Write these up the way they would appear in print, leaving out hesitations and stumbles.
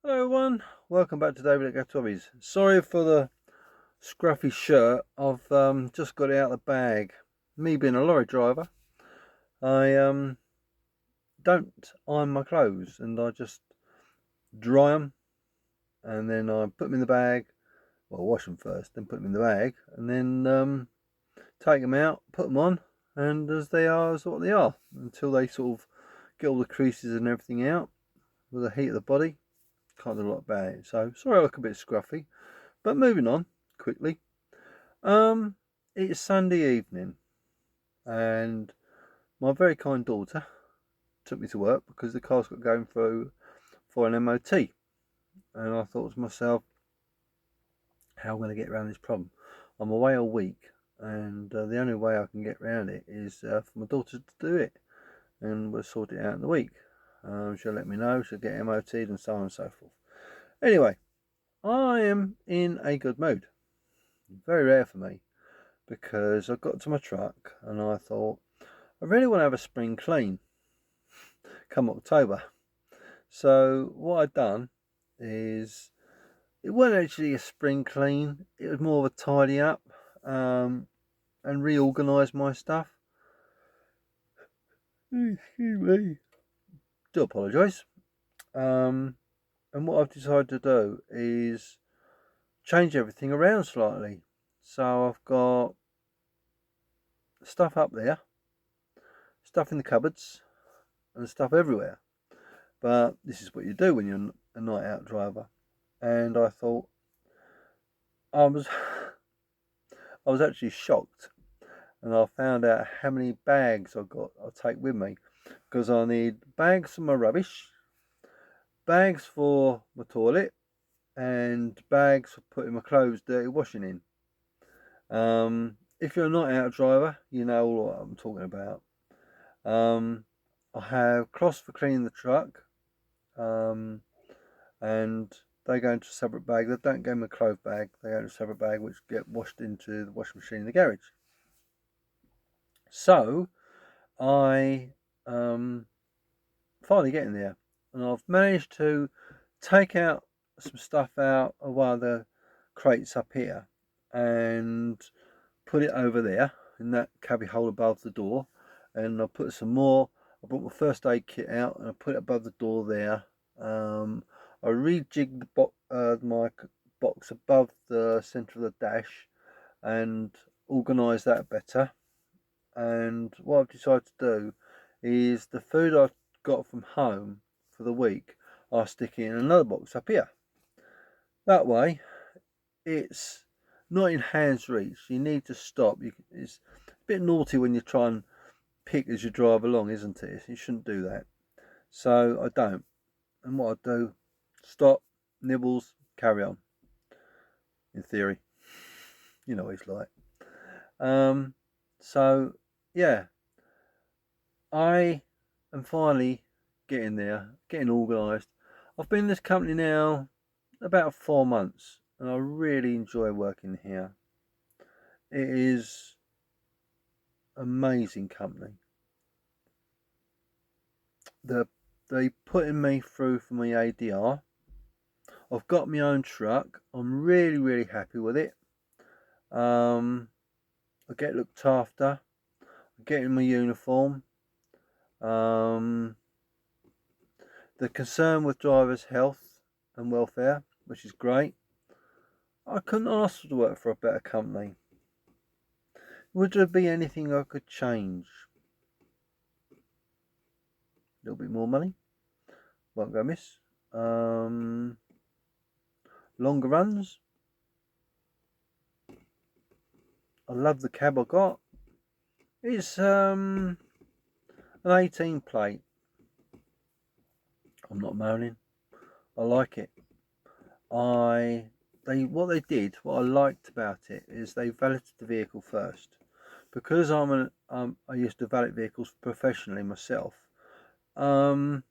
Hello everyone, welcome back to David at Hobbies. Sorry for the scruffy shirt. I've just got it out of the bag. Me being a lorry driver, I don't iron my clothes and I just dry them and then I put them in the bag. Well, wash them first, then put them in the bag and then take them out, put them on, and as they are is what they are until they sort of get all the creases and everything out with the heat of the body. Can't do a lot about it. So sorry I look a bit scruffy, but moving on quickly. Um, it's Sunday evening, and my very kind daughter took me to work because the car's got going through for an MOT. And I thought to myself, how am I going to get around this problem? I'm away all week, and the only way I can get around it is for my daughter to do it, and we'll sort it out in the week. She'll let me know, she'll get MOT'd, and so on and so forth. Anyway, I am in a good mood. Very rare for me because I got to my truck and I thought, I really want to have a spring clean come October. So what I'd done is, it wasn't actually a spring clean, it was more of a tidy up and reorganise my stuff. Excuse me. Do apologise. And what I've decided to do is change everything around slightly. So I've got stuff up there, stuff in the cupboards, and stuff everywhere. But this is what you do when you're a night out driver. And I thought, I was I was actually shocked, and I found out how many bags I'll take with me, because I need bags for my rubbish, bags for my toilet, and bags for putting my clothes dirty washing in. If you're a night out driver, you know what I'm talking about. I have cloths for cleaning the truck, and they go into a separate bag. They don't go in a clothes bag, they go into a separate bag which get washed into the washing machine in the garage. So I finally getting there, and I've managed to take out some stuff out of one of the crates up here and put it over there in that cubby hole above the door, and I put some more. I brought my first aid kit out and I put it above the door there. I rejigged my box above the centre of the dash and organised that better. And what I've decided to do is the food I've got from home for the week, I'll stick it in another box up here. That way, it's not in hand's reach. You need to stop. It's a bit naughty when you try and pick as you drive along, isn't it? You shouldn't do that. So I don't. And what I do, stop, nibbles, carry on. In theory, you know what it's like. So yeah, I am finally getting there, getting organised. I've been in this company now about 4 months, and I really enjoy working here. It is amazing company. They putting me through for my ADR. I've got my own truck. I'm really happy with it. I get looked after. I get in my uniform. The concern with drivers' health and welfare, which is great. I couldn't ask to work for a better company. Would there be anything I could change? A little bit more money, won't go amiss. Longer runs. I love the cab I got. It's an 18 plate. I'm not moaning. I like it. What I liked about it is they valeted the vehicle first. Because I used to valet vehicles professionally myself. And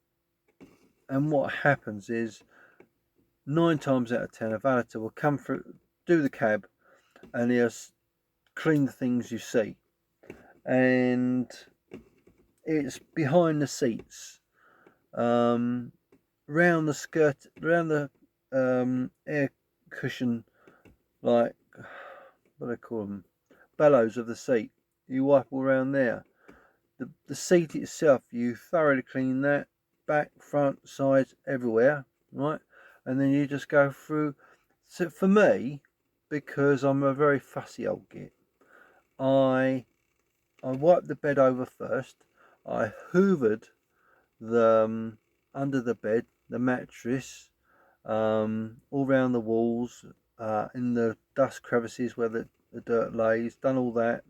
what happens is 9 times out of 10 a valeter will come through, do the cab, and he'll clean the things you see. And it's behind the seats. round the skirt, round the air cushion, like what do they call them, bellows of the seat. You wipe all around there. The seat itself, you thoroughly clean that, back, front, sides, everywhere, right? And then you just go through. So for me, because I'm a very fussy old git, I I wiped the bed over first. I hoovered the under the bed, the mattress, all round the walls, in the dust crevices where the dirt lays. Done all that,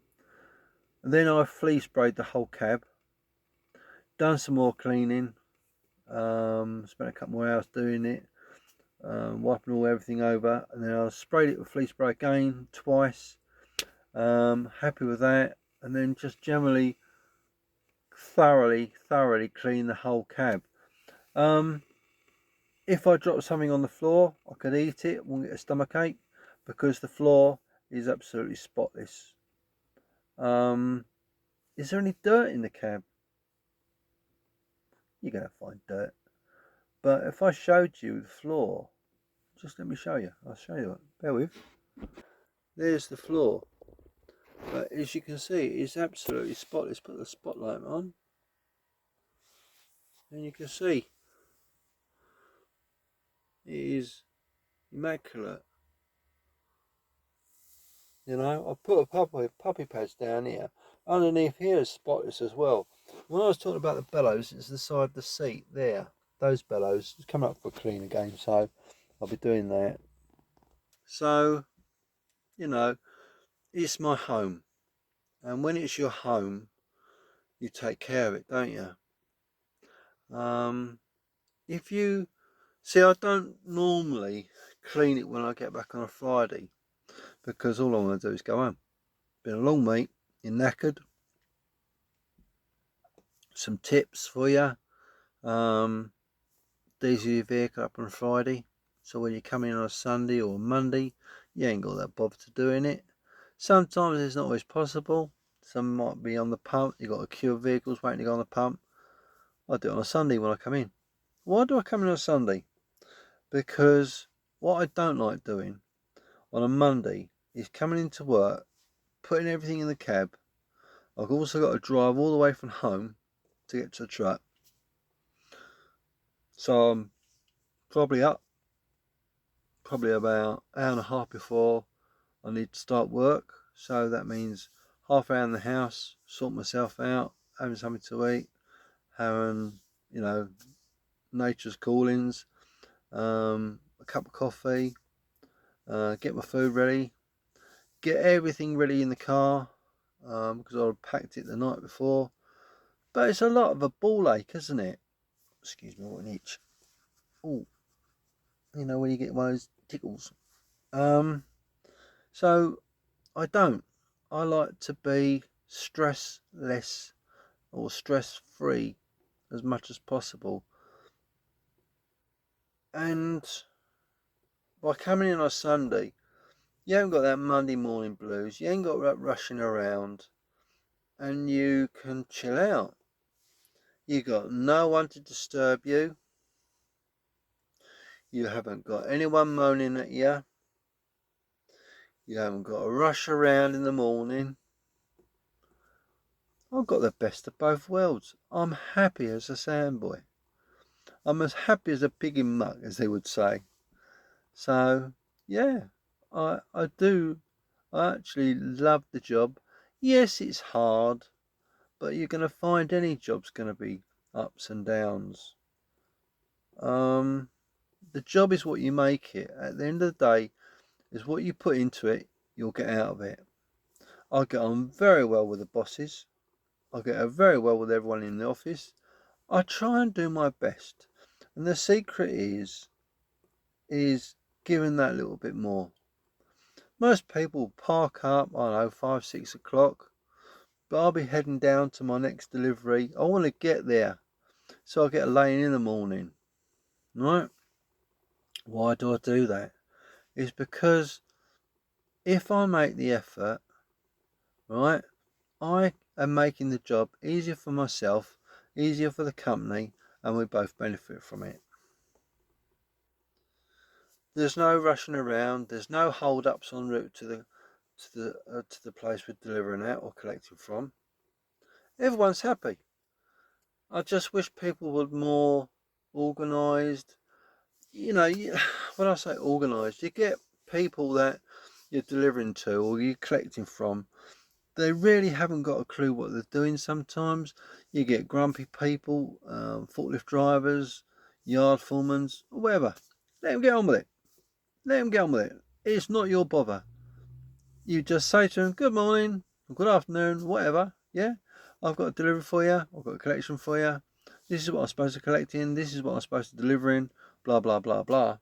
and then I flea sprayed the whole cab. Done some more cleaning. Spent a couple more hours doing it, wiping everything over, and then I sprayed it with flea spray again twice. Happy with that, and then just generally thoroughly clean the whole cab. If I drop something on the floor, I could eat it, won't get a stomach ache, because the floor is absolutely spotless. Is there any dirt in the cab? You're going to find dirt. But if I showed you the floor, just let me show you. I'll show you it. Bear with. There's the floor. But as you can see, it's absolutely spotless. Put the spotlight on, and you can see it is immaculate. You know, I put a puppy pads down here. Underneath here is spotless as well. When I was talking about the bellows, it's the side of the seat there. Those bellows it's coming up for a clean again, so I'll be doing that. So, you know, it's my home, and when it's your home, you take care of it, don't you? If you see, I don't normally clean it when I get back on a Friday because all I want to do is go home. Been a long week, you're knackered. Some tips for you. Diesel your vehicle up on Friday, so when you come in on a Sunday or Monday, you ain't got that bother to doing it. Sometimes it's not always possible. Some might be on the pump. You've got a queue of vehicles waiting to go on the pump. I do it on a Sunday when I come in. Why do I come in on a Sunday? Because what I don't like doing on a Monday is coming into work, putting everything in the cab. I've also got to drive all the way from home to get to the truck. So I'm probably about an hour and a half before I need to start work. So that means half hour in the house, sort myself out, having something to eat, having, you know, nature's callings, a cup of coffee, get my food ready, get everything ready in the car, because I packed it the night before. But it's a lot of a ball ache, isn't it? Excuse me, what an itch. Oh, you know when you get one of those tickles. So I don't. I like to be stressless or stress free as much as possible. And by coming in on Sunday, you haven't got that Monday morning blues, you ain't got that rushing around, and you can chill out. You got no one to disturb you. You haven't got anyone moaning at you. You haven't got to rush around in the morning. I've got the best of both worlds. I'm happy as a sandboy. I'm as happy as a pig in muck, as they would say. So, yeah, I do. I actually love the job. Yes, it's hard, but you're going to find any job's going to be ups and downs. The job is what you make it. At the end of the day, is what you put into it, you'll get out of it. I get on very well with the bosses. I get on very well with everyone in the office. I try and do my best. And the secret is giving that little bit more. Most people park up, I don't know, 5, 6 o'clock. But I'll be heading down to my next delivery. I want to get there so I get a lane in the morning. Right? Why do I do that? It's because if I make the effort, right, I am making the job easier for myself, easier for the company, and we both benefit from it. There's no rushing around. There's no hold-ups en route to the place we're delivering at or collecting from. Everyone's happy. I just wish people were more organised. You know, when I say organised, you get people that you're delivering to or you're collecting from. They really haven't got a clue what they're doing sometimes. You get grumpy people, forklift drivers, yard foremen, whatever. Let them get on with it. Let them get on with it. It's not your bother. You just say to them, good morning, good afternoon, whatever. Yeah, I've got a delivery for you. I've got a collection for you. This is what I'm supposed to collect in. This is what I'm supposed to deliver in. Blah, blah, blah, blah.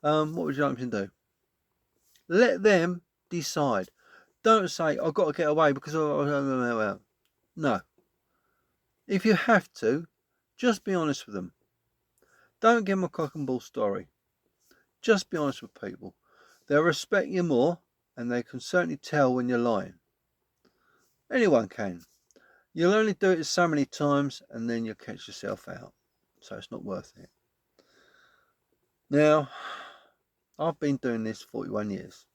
What would you like me to do? Let them decide. Don't say, I've got to get away because... No. If you have to, just be honest with them. Don't give them a cock and bull story. Just be honest with people. They'll respect you more, and they can certainly tell when you're lying. Anyone can. You'll only do it so many times, and then you'll catch yourself out. So it's not worth it. Now, I've been doing this 41 years,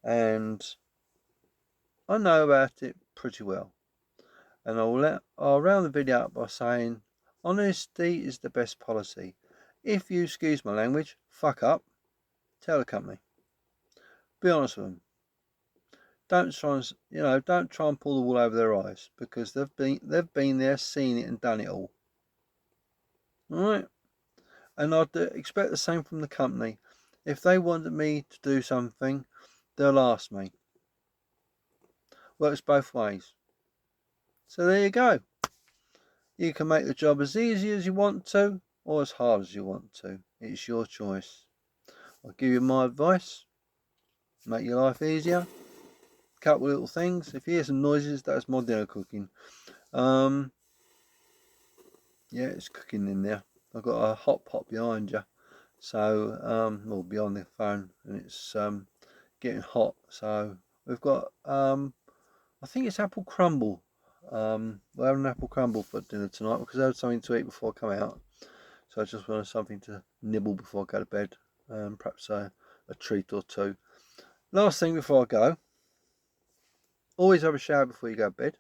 and I know about it pretty well. And I'll round the video up by saying, honesty is the best policy. If you excuse my language, fuck up, tell the company. Be honest with them. Don't try and pull the wool over their eyes, because they've been there, seen it, and done it all. Alright? And I'd expect the same from the company. If they wanted me to do something, they'll ask me. Works both ways. So there you go. You can make the job as easy as you want to, or as hard as you want to. It's your choice. I'll give you my advice. Make your life easier. Couple little things. If you hear some noises, that's my dinner cooking. Yeah, it's cooking in there. I've got a hot pot behind you. So, well, beyond the phone, and it's getting hot. So we've got, I think it's apple crumble. We're having an apple crumble for dinner tonight because I had something to eat before I come out. So I just wanted something to nibble before I go to bed. Perhaps a treat or two. Last thing before I go, always have a shower before you go to bed.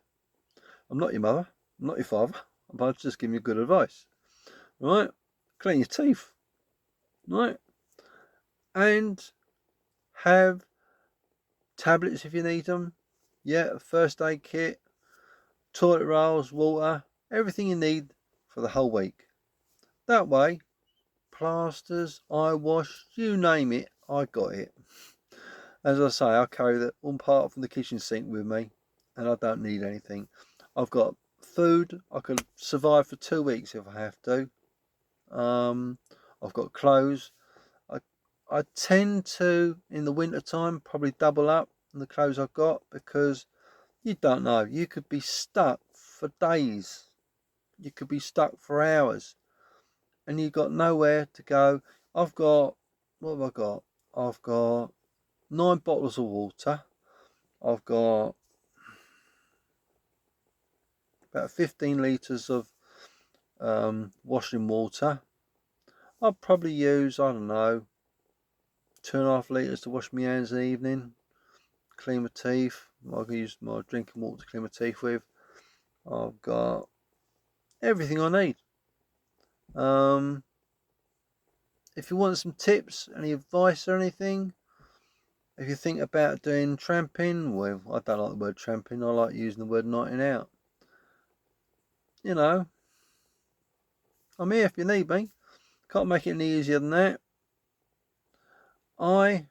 I'm not your mother, I'm not your father, I'm just giving you good advice. Right? Clean your teeth. Right? And have tablets if you need them. Yeah, first aid kit, toilet rolls, water, everything you need for the whole week. That way, plasters, eye wash, you name it, I got it. As I say, I carry that one part from the kitchen sink with me, and I don't need anything. I've got food. I could survive for 2 weeks if I have to. I've got clothes. I tend to, in the winter time, probably double up on the clothes I've got, because you don't know. You could be stuck for days. You could be stuck for hours, and you've got nowhere to go. What have I got? I've got 9 bottles of water. I've got about 15 litres of washing water. I'll probably use, I don't know, 2.5 litres to wash my hands in the evening, clean my teeth. I can use my drinking water to clean my teeth with. I've got everything I need. If you want some tips, any advice or anything, if you think about doing tramping, well, I don't like the word tramping, I like using the word nighting out. You know, I'm here if you need me. Can't make it any easier than that. I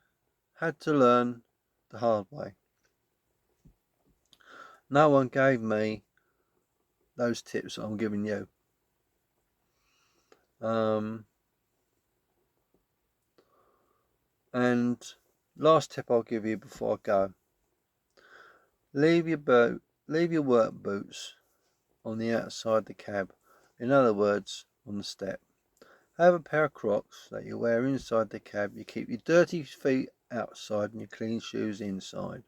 had to learn the hard way. No one gave me those tips that I'm giving you. And last tip I'll give you before I go: leave your work boots on the outside the cab. In other words, on the step. Have a pair of Crocs that you wear inside the cab. You keep your dirty feet outside and your clean shoes inside,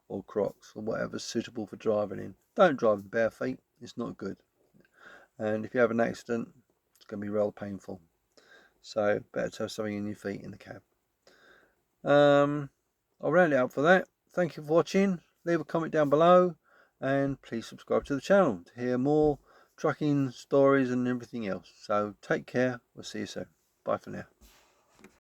or Crocs, or whatever's suitable for driving in. Don't drive in bare feet, it's not good. And if you have an accident, it's going to be rather painful. So better to have something in your feet in the cab. I'll round it up for that. Thank you for watching. Leave a comment down below, and please subscribe to the channel to hear more trucking stories and everything else. So take care. We'll see you soon. Bye for now.